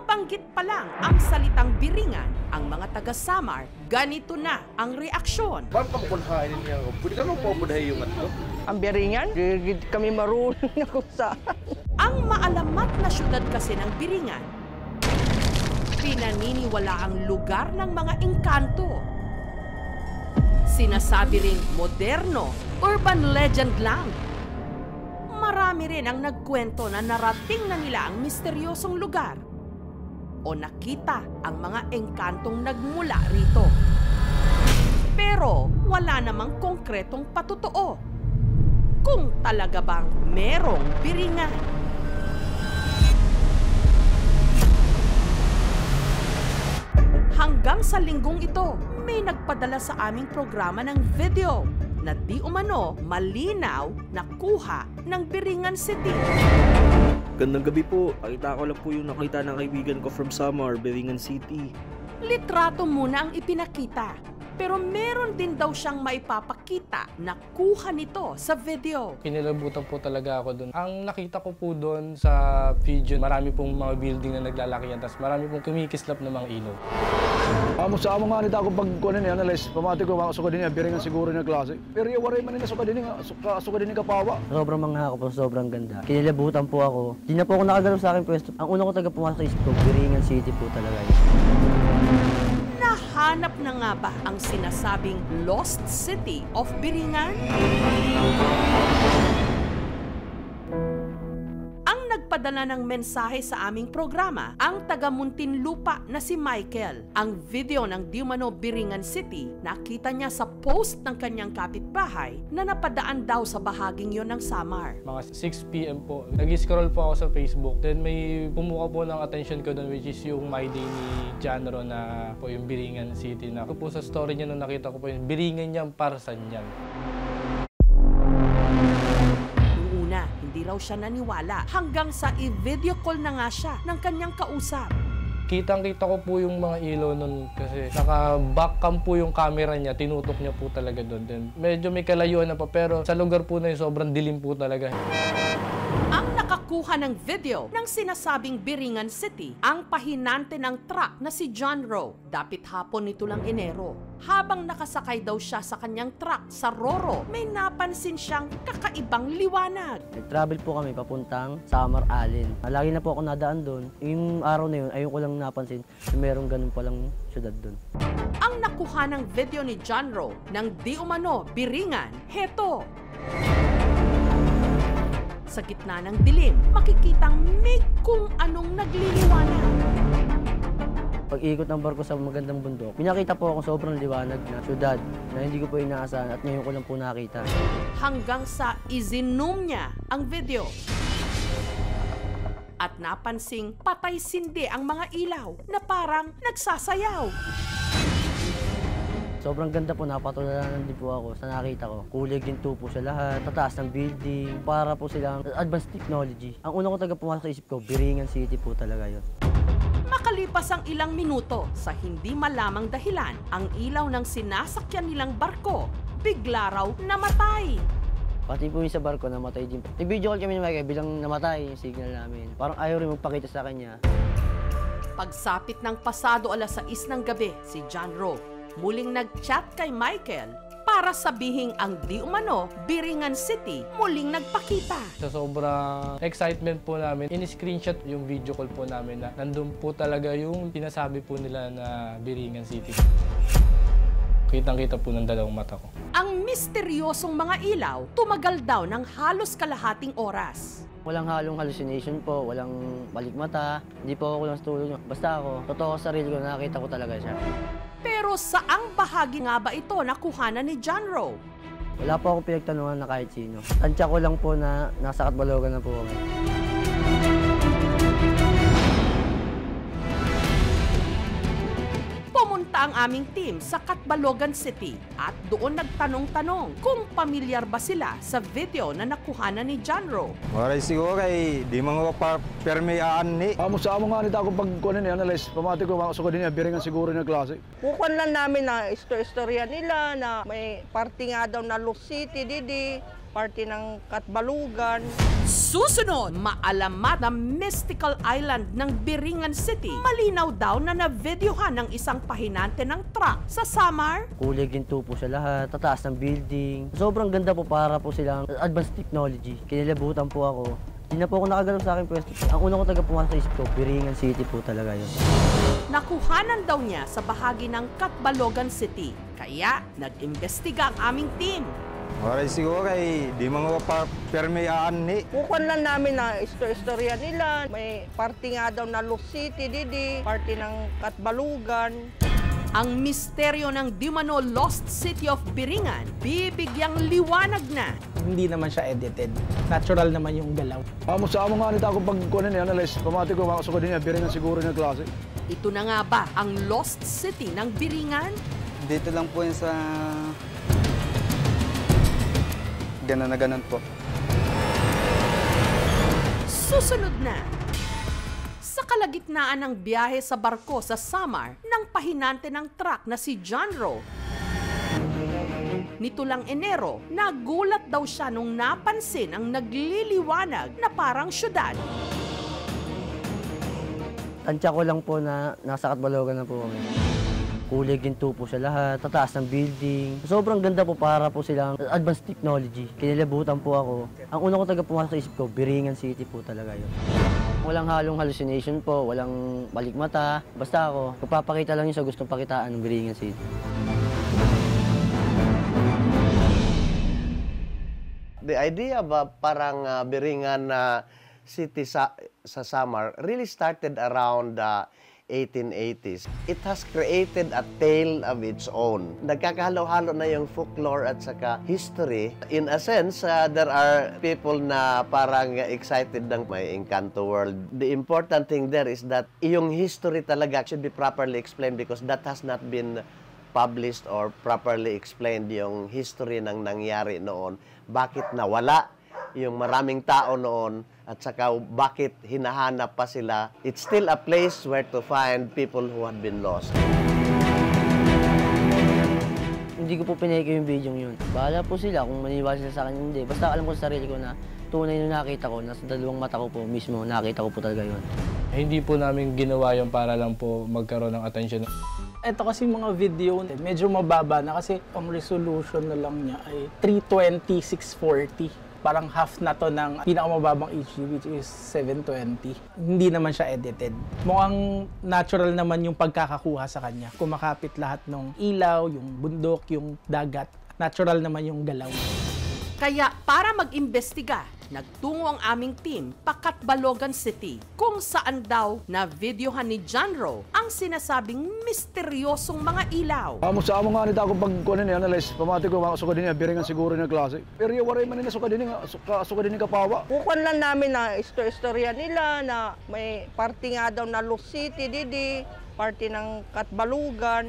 Mabanggit pa lang ang salitang biringan, ang mga taga-Samar, ganito na ang reaksyon. Paano pamukunhain niya? Pwede ka nang pamukunhain yung ato? Ang biringan, kami marunong na kung saan. Ang maalamat na syudad kasi ng Biringan, pinaniniwala ang lugar ng mga engkanto. Sinasabi ring moderno, urban legend lang. Marami rin ang nagkwento na narating na nila ang misteryosong lugar o nakita ang mga engkantong nagmula rito. Pero wala namang konkretong patotoo kung talaga bang merong biringan. Hanggang sa linggong ito, may nagpadala sa aming programa ng video na di umano malinaw na kuha ng Biringan City. Gandang gabi po. Pakita ko lang po yung nakita ng kaibigan ko from Samar, Biringan City. Litrato muna ang ipinakita. Pero meron din daw siyang maipapakita na kuha nito sa video. Kinilabutan po talaga ako doon. Ang nakita ko po doon sa video, marami pong mga building na naglalakihan, tapos marami pong kumikislap na mga ilaw. Sa amo nga nito ako pag kunin analyze, pamati ko mga suka din niya, biringan siguro na klase. Pero yung waray man nila suka din ni kapawa. Sobrang mga ako po, sobrang ganda. Kinilabutan po ako. Hindi na po ako nakagalaw sa akin pwesto. Ang una ko taga pumasok sa isip ko, Biringan City po talaga yun. Nahanap na nga ba ang sinasabing Lost City of Biringan? Ang nagpadala ng mensahe sa aming programa, ang taga Muntinlupa na si Michael. Ang video ng di umano Biringan City, nakita niya sa post ng kanyang kapitbahay na napadaan daw sa bahaging yon ng Samar. Mga 6 PM po, nag-scroll po ako sa Facebook. Then may pumuka po ng attention ko doon, which is yung My Day ni Janro na po yung Biringan City. Na po sa story niya nung nakita ko po yung Biringan niyang Parsan yan. Hindi raw siya naniwala hanggang sa i-video call na nga siya ng kanyang kausap. Kitang-kita ko po yung mga ilaw nun kasi naka-backcam po yung camera niya, tinutok niya po talaga doon. Then, medyo may kalayuan na pa pero sa lugar po na yun, sobrang dilim po talaga. Ang nakakuha ng video ng sinasabing Biringan City, ang pahinante ng truck na si John Rowe. Dapit hapon nito lang Enero. Habang nakasakay daw siya sa kanyang truck sa Roro, may napansin siyang kakaibang liwanag. Nag-travel po kami papuntang Samar Allen. Lagi na po ako nadaan doon. Yung araw na yun, ayun ko lang napansin na merong ganun palang syudad doon. Ang nakuha ng video ni John Rowe ng di umano Biringan, heto. Sa gitna ng dilim, makikitang may kung anong nagliliwanag. Pag-ikot ng barko sa magandang bundok, pinakita po ako sobrang liwanag na syudad na hindi ko po inaasahan at ngayon ko lang po nakita. Hanggang sa i-zoom niya ang video. At napansing patay sindi ang mga ilaw na parang nagsasayaw. Sobrang ganda po, napatulanan din po ako sa nakita ko. Kulay ginto po sa lahat, tataas ng building, para po silang advanced technology. Ang una ko taga pumasok sa isip ko, Biringan City po talaga yun. Makalipas ang ilang minuto, sa hindi malamang dahilan, ang ilaw ng sinasakyan nilang barko bigla raw namatay. Pati po yung sa barko, namatay din po. Nag-video call kami ni Michael bilang namatay yung signal namin. Parang ayaw rin magpakita sa kanya. Pagsapit ng pasado alas 6 ng gabi, si John Rowe muling nag-chat kay Michael para sabihing ang di umano Biringan City muling nagpakita. Sa sobrang excitement po namin, in-screenshot yung video call po namin na nandun po talaga yung sinasabi po nila na Biringan City. Kitang-kita po ng dalawang mata ko. Ang misteryosong mga ilaw tumagal daw ng halos kalahating oras. Walang halong hallucination po, walang balikmata, hindi po ako lang sa tulog. Basta ako, totoo sa sarili ko, nakakita ko talaga siya. Pero saang bahagi nga ba ito nakuhanan ni John Rowe? Wala po akong pinagtanungan na kahit sino. Tansya ko lang po na nasa Katbalogan na po kami. Pumunta ang aming team sa Katbalogan City at doon nagtanong-tanong kung pamilyar ba sila sa video na nakuhanan ni John Rowe. Waray siguro kay di mga permeaan ni. Sa amo nga nito ako pag kunin analyze, pamati ko mga suka din niya, biringan siguro na klase. Kukuan lang namin na istorya nila na may party nga daw na Lost City, didi. party ng Katbalugan. Susunod, maalamat na mystical island ng Biringan City. Malinaw daw na na-videohan ng isang pahinante ng truck sa Samar. Kulay ginto po sa lahat, tataas ng building. Sobrang ganda po para po silang advanced technology. Kinilabutan po ako. Hindi na po ako nakagalaw sa aking pwesto. Ang una ko taga pumasok sa isip ko, Biringan City po talaga yun. Nakuhanan daw niya sa bahagi ng Katbalogan City. Kaya nag-imbestiga ang aming team. Waray siguro kay di mga permi aanhi. Kukuhan lang namin na istorya nila. May party nga daw na Los City, Didi. Party ng Katbalugan. Ang misteryo ng Dimano Lost City of Biringan, bibigyang liwanag na. Hindi naman siya edited. Natural naman yung galaw. Amo sa amo nga nito ako pag kunin niya, analyze, pamati ko makasukod din niya, Biringan siguro niya klase. Ito na nga ba ang Lost City ng Biringan? Dito lang po yun sa ganon na ganon po. Susunod na. Sa kalagitnaan ng biyahe sa barko sa Samar ng pahinante ng truck na si John Rowe. Nito lang Enero, nagulat daw siya nung napansin ang nagliliwanag na parang syudad. Tansya ko lang po na nasa Katbalogan na po kami. Kulay ginto po sa lahat, tataas ng building. Sobrang ganda po para po silang advanced technology. Kinilabutan po ako. Ang una ko taga pumasok sa isip ko, Biringan City po talaga yun. Walang halong hallucination po, walang balikmata. Basta ako, magpapakita lang yun sa gustong pakitaan ng Biringan City. The idea ba parang Biringan City sa Samar really started around 1880s. It has created a tale of its own. Nagkakahalo-halo na yung folklore at saka history. In a sense, there are people na parang excited ng may Encanto world. The important thing there is that yung history talaga should be properly explained because that has not been published or properly explained yung history ng nangyari noon. Bakit nawala yung maraming tao noon at saka bakit hinahanap pa sila. It's still a place where to find people who had been lost. Hindi ko po pinake yung video yun. Bahala po sila kung maniwala sila sa akin, hindi. Basta alam ko sa sarili ko na tunay na nakita ko, nasa dalawang mata ko po mismo, nakita ko po talaga yun. Hindi po namin ginawa yun para lang po magkaroon ng attention. Ito kasi mga video, medyo mababa na kasi ang resolution na lang niya ay 320x640. Parang half na to ng pinakamababang HD which is 720. Hindi naman siya edited. Mukhang natural naman yung pagkakakuha sa kanya. Kumakapit lahat ng ilaw, yung bundok, yung dagat. Natural naman yung galaw. Kaya para mag-imbestiga, nagtungo ang aming team pa Katbalogan City kung saan daw na videohan ni John Rowe ang sinasabing misteryosong mga ilaw. Amo sa amo nga nito ako pag kunin niya, analyze, pamati ko makasukod din niya, Biringan siguro niya klase. Pero yung waray man nila sukad din niya kapawa. Kukuhan lang namin na istorya nila na may party nga daw na Los City, Didi. Party ng Katbalugan.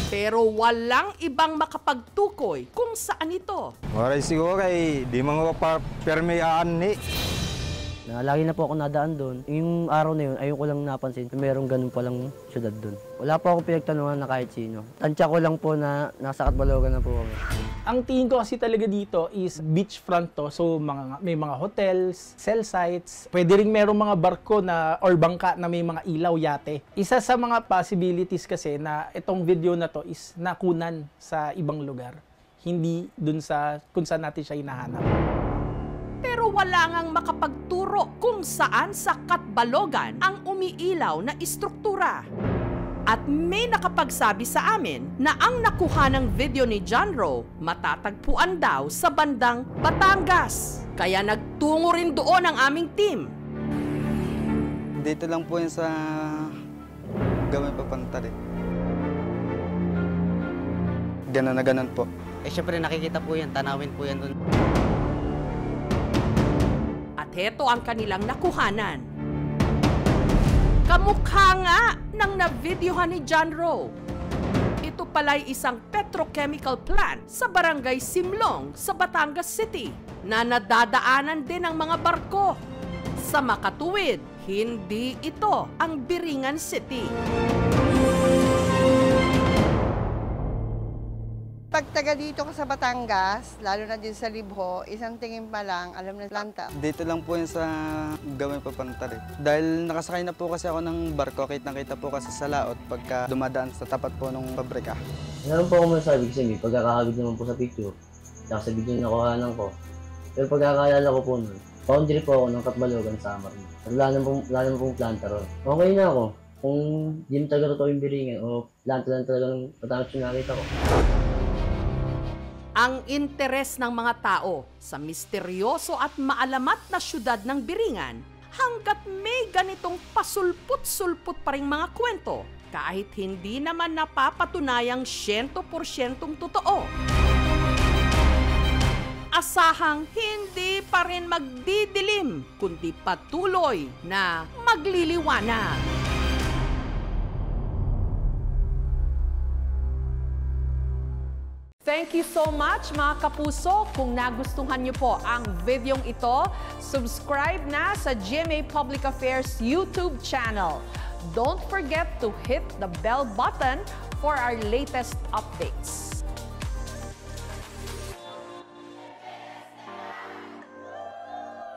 Pero walang ibang makapagtukoy kung saan ito. Waray siguro kay di mga permi aanhi. Lagi na po ako nadaan doon. Yung araw na yun, ayun ko lang napansin, merong ganun palang syudad doon. Wala po ako pinagtanungan na kahit sino. Tansya ko lang po na nasa Katbalogan na po kami. Ang tingin ko kasi talaga dito is beachfront to. So may mga hotels, cell sites. Pwede rin merong mga barko na or bangka na may mga ilaw, yate. Isa sa mga possibilities kasi na itong video na to is nakunan sa ibang lugar. Hindi dun sa kung saan natin siya hinahanap. Pero wala ngang makapagturo kung saan sa Katbalogan ang umiilaw na istruktura. At may nakapagsabi sa amin na ang nakuha ng video ni John Rowe matatagpuan daw sa bandang Batangas. Kaya nagtungo rin doon ang aming team. Dito lang po yun sa Gamay Papantari. Ganon na ganon po. Syempre nakikita po yan, tanawin po yan doon. At heto ang kanilang nakuhanan. Kamukha nga ng na-videohan ni John Rowe. Ito pala'y isang petrochemical plant sa barangay Simlong sa Batangas City na nadadaanan din ng mga barko. Sa makatuwid, hindi ito ang Biringan City. Pag taga dito ka sa Batangas, lalo na din sa Libho, isang tingin pa lang, alam na planta. Dito lang po yun sa Gamay Papantad eh. Dahil nakasakay na po kasi ako ng barko, kitang-kita po kasi sa laot pagka dumadaan sa tapat po ng pabrika. Meron po ako masasabi kasi may pagkakahagod naman po sa picture, tsaka sa video na nakuhanan ko. Pero pagkakaalala ko po nun, boundary po ako ng Katbalogan, Samar. Wala naman pong planta ron. Okay na ako. Kung di mo talaga totoo yung biringan o planta lang talaga ng patangos yung nakita ko. Ang interes ng mga tao sa misteryoso at maalamat na syudad ng Biringan hanggat may ganitong pasulput-sulput pa ring mga kwento kahit hindi naman napapatunayang 100% totoo. Asahang hindi pa rin magdidilim kundi patuloy na magliliwanag. Thank you so much mga kapuso. Kung nagustuhan niyo po ang videong ito, subscribe na sa GMA Public Affairs YouTube channel. Don't forget to hit the bell button for our latest updates.